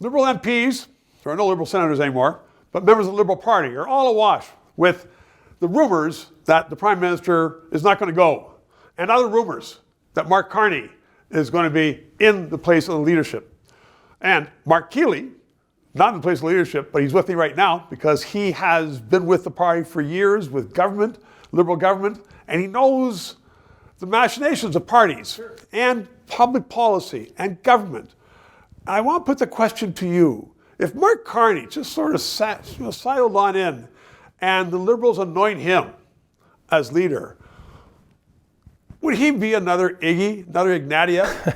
Liberal MPs, there are no Liberal senators anymore, but members of the Liberal Party are all awash with the rumors that the Prime Minister is not going to go, and other rumors that Mark Carney is going to be in the place of the leadership. And Mark Kealey, not in the place of leadership, but he's with me right now because he has been with the party for years with government, Liberal government, and he knows the machinations of parties and public policy and government. I want to put the question to you. If Mark Carney just sort of sidled on in and the Liberals anoint him as leader, would he be another Iggy, another Ignatieff?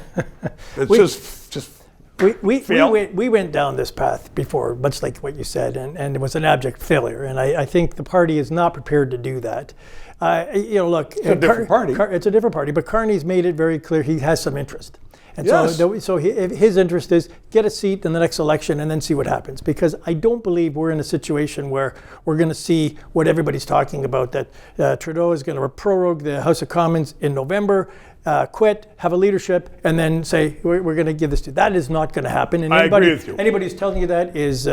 We went down this path before, much like what you said, and it was an abject failure. And I think the party is not prepared to do that. Look, it's a different party. It's a different party, but Carney's made it very clear he has some interest. And yes. so his interest is get a seat in the next election and then see what happens. Because I don't believe we're in a situation where we're going to see what everybody's talking about, that Trudeau is going to prorogue the House of Commons in November, quit, have a leadership, and then say, we're going to give this to. That is not going to happen. And I agree with you. Anybody who's telling you that is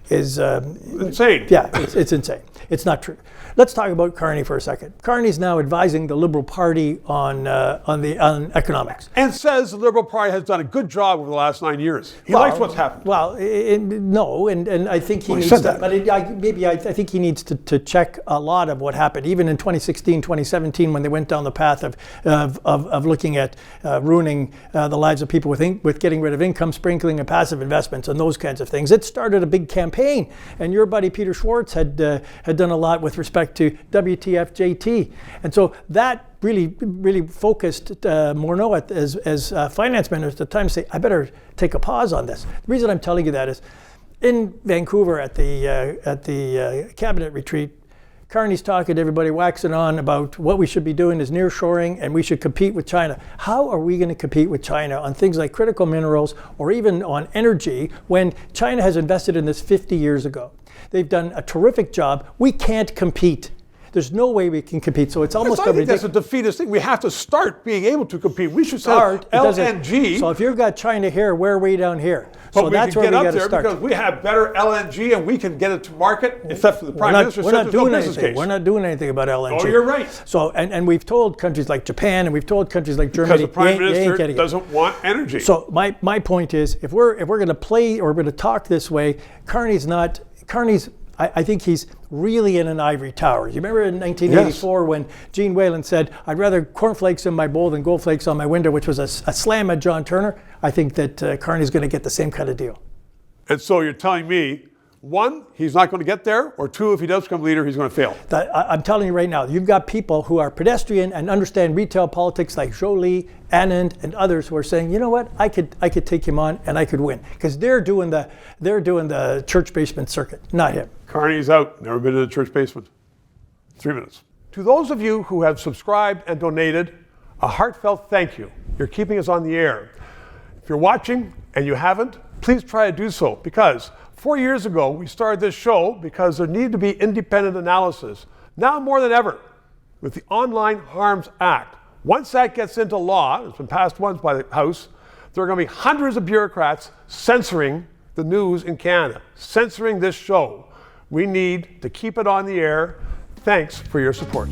insane. Yeah, it's insane. It's not true. Let's talk about Carney for a second. Carney's now advising the Liberal Party on economics. And says the Liberal Party has done a good job over the last 9 years. He likes what's happened. Well, no, and I think he needs said to, that. but I think he needs to check a lot of what happened, even in 2016, 2017, when they went down the path of looking at ruining the lives of people with getting rid of income sprinkling and passive investments and those kinds of things. It started a big campaign, and your buddy Peter Schwartz had done a lot with respect to WTF JT, and so that really focused Morneau as finance minister at the time to say, I better take a pause on this. The reason I'm telling you that is, in Vancouver at the cabinet retreat, Carney's talking to everybody, waxing on about what we should be doing is nearshoring and we should compete with China. How are we going to compete with China on things like critical minerals or even on energy when China has invested in this 50 years ago? They've done a terrific job. We can't compete. There's no way we can compete. So it's almost I think that's a defeatist thing. We have to start being able to compete. We should start LNG. So if you've got China here, we're way down here. But so that's where we got to start. Because we have better LNG and we can get it to market, except for the Prime Minister said there's no business case. We're not doing anything about LNG. Oh, you're right. So and we've told countries like Japan and we've told countries like Germany, because the Prime Minister doesn't want energy. So my point is, if we're going to play or we're going to talk this way, Carney's. I think he's really in an ivory tower. You remember in 1984 when Gene Whalen said, I'd rather cornflakes in my bowl than gold flakes on my window, which was a slam at John Turner. I think that Carney's going to get the same kind of deal. And so you're telling me, one, he's not going to get there, or two, if he does become leader, he's going to fail. I'm telling you right now, you've got people who are pedestrian and understand retail politics like Jolie, Anand, and others who are saying, you know what, I could take him on and I could win, because they're doing the church basement circuit, not him. Carney's out. Never been in a church basement. 3 minutes. To those of you who have subscribed and donated, a heartfelt thank you. You're keeping us on the air. If you're watching and you haven't, please try to do so, because 4 years ago, we started this show because there needed to be independent analysis. Now more than ever, with the Online Harms Act, once that gets into law, it's been passed once by the House, there are going to be hundreds of bureaucrats censoring the news in Canada, censoring this show. We need to keep it on the air. Thanks for your support.